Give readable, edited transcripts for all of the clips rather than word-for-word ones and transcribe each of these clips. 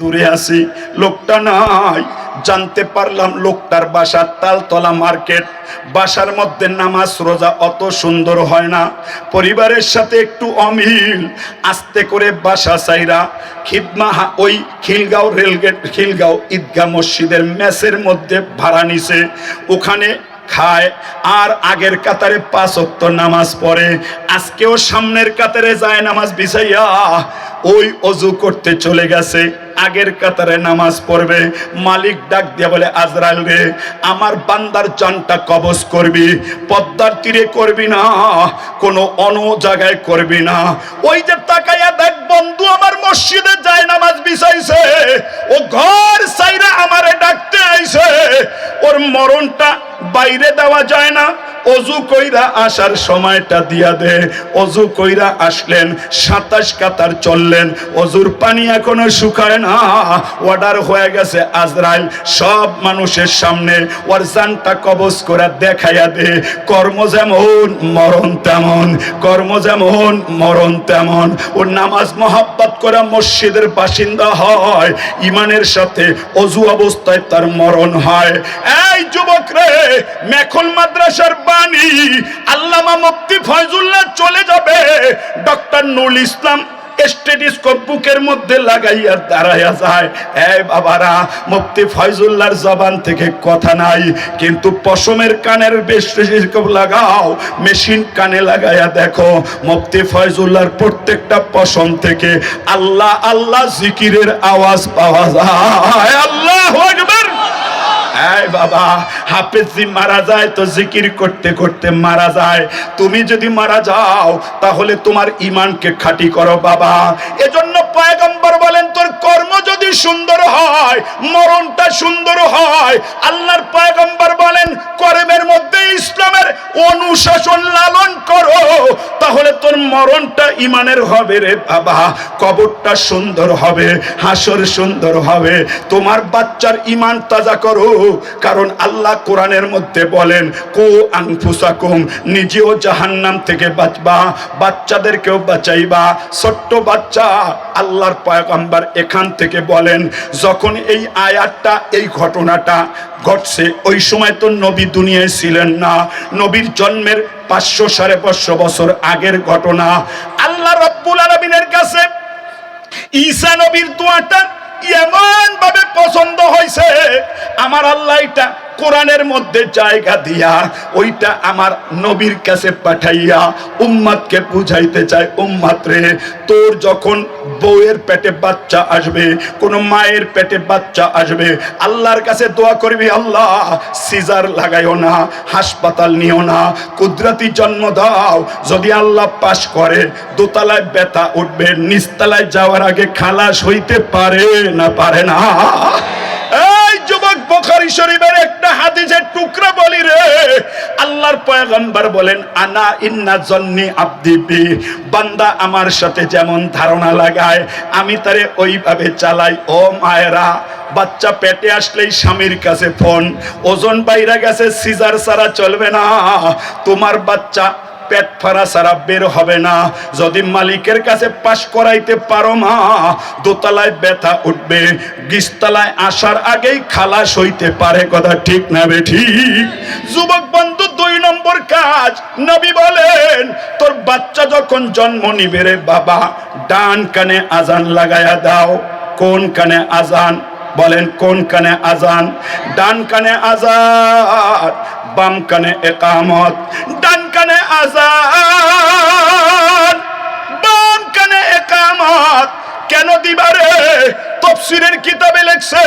দূরে আছি, লোকটা নাই। জানতে পারলাম লোকটার বাসা তালতলা মার্কেট। বাসার মধ্যে নামাজ রোজা অত সুন্দর হয় না, পরিবারের সাথে একটু অমিল। আস্তে করে বাসা চাইরা খিদমা ওই খিলগাঁও রেলগেট, খিলগাঁও ঈদগাহ মসজিদের মেসের মধ্যে ভাড়া নিছে, ওখানে খায় আর আগের কাতারে 5 ওয়াক্ত নামাজ পড়ে। আজকেও সামনের কাতারে যায় নামাজ বিছাইয়া ওই অজু করতে চলে গেছে, আগের কাতারে নামাজ পড়বে। মালিক ডাক দিয়া বলে, আজরাইল রে, আমার বান্দার জানটা কবজ করবি, পদ্মার তীরে করবি না, কোনো অন্য জায়গায় করবি না। ওই যে তাকাইয়া দেখ বন্ধু আমার মসজিদে যায় নামাজ বিছাইছে, ও ঘর সাইরা আমারে ডাকতে আইছে। ওর মরণটা বাইরে দেওয়া যায় না, অজু কইরা আসার সময়টা দিয়া দে। অজু কইরা আসলেন, 27 কাতার চললেন, অজুর পানি এখনো শুকায় না। অর্ডার হয়ে গেছে, আজরাইল সব মানুষের সামনে ওর জানটা কবজ করে দেখাইয়া দে। কর্ম যেমন মরণ তেমন, কর্ম যেমন মরণ তেমন। ওর নামাজ মহাব্বত করে মসজিদের বাসিন্দা হয়, ইমানের সাথে অজু অবস্থায় তার মরণ হয়। এই যুবক রে, মেখল মাদ্রাসার বাণী আল্লামা মুফতি ফয়জুল্লাহ চলে যাবে, ডক্টর নুরুল ইসলাম স্টেথোস্কোপ বুকের মধ্যে লাগাইয়া দাঁড়াইয়া যায়। এই বাবারা, মুফতি ফয়জুল্লাহর জবান থেকে কথা নাই, কিন্তু পশমের কানের স্টেথোস্কোপ লাগাও, মেশিন কানে লাগাইয়া দেখো, মুফতি ফয়জুল্লাহর প্রত্যেকটা পশম থেকে আল্লাহ আল্লাহ জিকিরের আওয়াজ পাওয়া যায়। আল্লাহু আকবার। এই বাবা, হাফেজি মারা যায় তো জিকির করতে করতে মারা যায়। তুমি যদি মারা যাও তাহলে তোমার ঈমানকে খাঁটি করো বাবা। এজন্য পয়গম্বর বলেন, তোর কর্ম যদি সুন্দর হয়, মরণটা সুন্দর হয়। আল্লাহর পয়গম্বর বলেন, কর্মের মধ্যে ইসলামের অনুশাসন লালন করো, তাহলে তোর মরণটা ঈমানের হবে রে বাবা। কবরটা সুন্দর হবে, হাসর সুন্দর হবে। তোমার বাচ্চার ঈমান তাজা করো, কারণ আল্লাহ কোরআনের মধ্যে বলেন, কু আনফুসাকুম, নিজেও জাহান্নাম থেকে বাঁচবা, বাচ্চাদেরকেও বাঁচাইবা। ছোট্ট বাচ্চা, আল্লাহর পয়গম্বর এখান থেকে বলেন, যখন এই আয়াতটা, এই ঘটনাটা ঘটছে, ওই সময় তো নবী দুনিয়ায় ছিলেন না, নবীর জন্মের 500-550 বছর আগের ঘটনা। আল্লাহ রাব্বুল আলামিনের কাছে ঈসা নবীর দোয়াটা এমন ভাবে পছন্দ হয়েছে, আমার আল্লাহ এটা কোরআনের মধ্যে জায়গা দিয়া ওইটা আমার নবীর কাছে পাঠাইয়া উম্মতকে বুঝাইতে চায়, উম্মত রে, তোর যখন বউয়ের পেটে বাচ্চা আসবে, কোন মায়ের পেটে বাচ্চা আসবে, আল্লাহর কাছে দোয়া করবি, আল্লাহ সিজার লাগাইও না, হাসপাতাল নিও না, কুদরতি জন্ম দাও। যদি আল্লাহ পাশ করে, দোতলায় ব্যথা উঠবে, নিচতলায় যাওয়ার আগে খালাস হইতে পারে না পারে না? এই যুবক, বুখারী শরীফের একটা হাদিসের টুকরা বলি রে, আল্লাহর পয়গম্বর বলেন, আনা ইন্না জন্নি আব্দি বি, বান্দা আমার সাথে যেমন ধারণা লাগায় আমি তারে ওইভাবে চালাই। ও মায়েরা, বাচ্চা পেটে আসলেই স্বামীর কাছে ফোন, ওজন বাইরে গেছে, সিজার ছাড়া চলবে না, তোমার বাচ্চা পেট ফাড়া ছাড়া বের হবে না। যদি মালিকের কাছে পাশ করাইতে পারো মা, দোতলায় ব্যথা উঠবে, গিস্তলায় আসার আগেই খালাস হইতে পারে। কথা ঠিক না বেঠিক? যুবক বন্ধু, 2 নম্বর কাজ, নবী বলেন, তোর বাচ্চা যখন জন্ম নিবে রে বাবা, ডান কানে আজান লাগায়া দাও। কোন কানে আজান? বলেন কোন কানে আজান? ডান কানে আজান, বাম কানে ইকামত। ডান কানে আজান, বাম কানে ইকামত। কেন দিবারে? তাফসীরের কিতাবে লেখছে,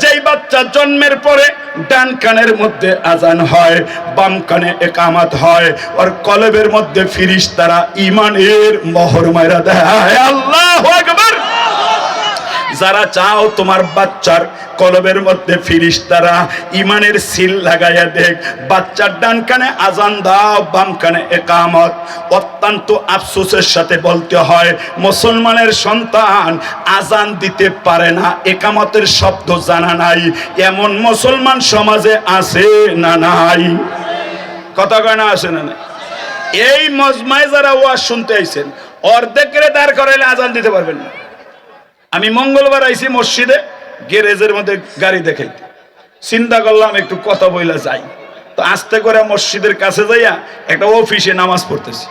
যেই বাচ্চা জন্মের পরে ডান কানের মধ্যে আজান হয়, বাম কানে ইকামত হয়, ওর কলবের মধ্যে ফেরেশতারা ঈমানের মোহর মাইরা দেয়। আল্লাহু আকবার। যারা চাও তোমার বাচ্চার কলবের মধ্যে ফেরেশতারা ঈমানের সিল লাগাইয়া দেখ, বাচ্চার ডান কানে আজান দাও, বাম কানে ইকামত। অত্যন্ত আফসোসের সাথে বলতে হয়, মুসলমানের সন্তান আজান দিতে পারে না, ইকামতের শব্দ জানা নাই, এমন মুসলমান সমাজে আছে না নাই? কথা কয় না, আছে না নাই? এই মজমায় যারা ওয়াজ শুনতে আইছেন, অর্ধেকের দাঁড় করাইলে আজান দিতে পারবেন না। আমি মঙ্গলবার আইছি মসজিদে, গ্যারেজের মধ্যে গাড়ি দেখাইতে, চিন্তা করলাম একটু কথা বইলা যাই। তো আস্তে করে মসজিদের কাছে যাইয়া একটা অফিসে নামাজ পড়তেছি।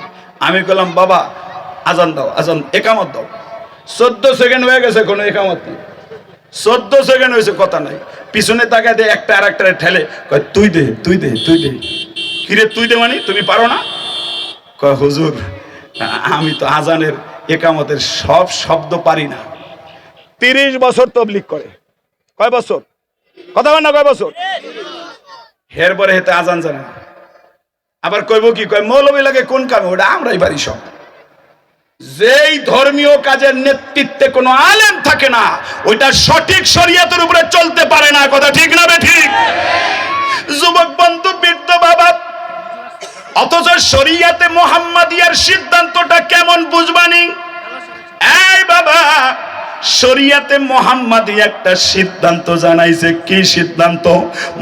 আমি বললাম, বাবা আজান দাও, আজান একামত দাও। 14 সেকেন্ড হয়ে গেছে, কোনো একামত নেই। 14 সেকেন্ড হয়েছে, কথা নাই। পিছনে তাকায় দিয়ে একটা আর একটা ঠেলে, কয় তুই দে, তুই দে, তুই দে। কিরে তুই দে মানে, তুমি পারো না? কয় হুজুর আমি তো আজানের একামতের সব শব্দ পারি না। 30 বছর তবলিগ করে। কয় বছর? কথা বল না, কয় বছর? এরপরে হেতে আজান জানে না। আবার কইব কি, কয় মৌলবী লাগে কোন কামে, ওটা আমরাই পারি সব। যেই ধর্মীয় কাজের নেতৃত্বে কোনো আলেম থাকে না, ওইটা সঠিক শরীয়তের উপরে চলতে পারে না। কথা ঠিক না বে ঠিক? যুবক বন্ধু, বৃদ্ধ বাবা, অথচ শরীয়তে মুহাম্মাদিয়ার সিদ্ধান্তটা কেমন বুঝবানি? এই বাবা, শরীয়তে মুহাম্মাদি একটা সিদ্ধান্ত জানাইছে। কি সিদ্ধান্ত?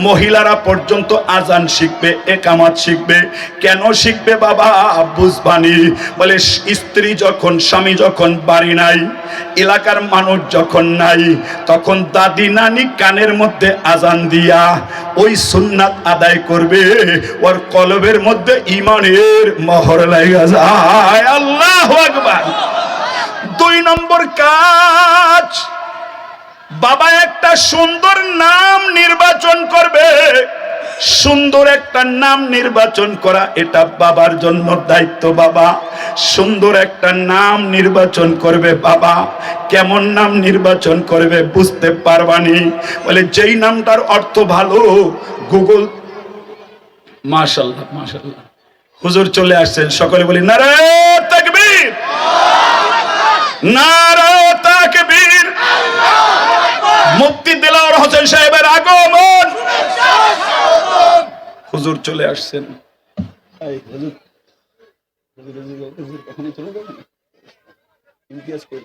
মহিলারা পর্যন্ত আজান শিখবে, একামত শিখবে। কেন শিখবে বাবা বুঝবানি? বলে স্ত্রী যখন, স্বামী যখন বাড়ি নাই, এলাকার মানুষ যখন নাই, তখন দাদি নানি কানের মধ্যে আজান দিয়া ওই সুন্নাত আদায় করবে, ওর কলবের মধ্যে ঈমানের মোহর লাগা যায়। আল্লাহু আকবার। 2 নম্বর কাজ, বাবা একটা সুন্দর নাম নির্বাচন করবে। সুন্দর একটা নাম নির্বাচন করা, এটা বাবার জন্য দায়িত্ব। বাবা সুন্দর একটা নাম নির্বাচন করবে। বাবা কেমন নাম নির্বাচন করবে বুঝতে পারবানি? বলে যেই নামটার অর্থ ভালো। গুগল, মাশাআল্লাহ মাশাআল্লাহ, হুজুর চলে আসছেন, সকলে বলি নারে তাকবীর, নারে তাকবীর। মুফতি দেলাওয়ার হোসেন সাহেবের আগমন। হুজুর চলে আসছেন। হুজুর কখনই চলে যাবেন? ইমতিয়াজ কই?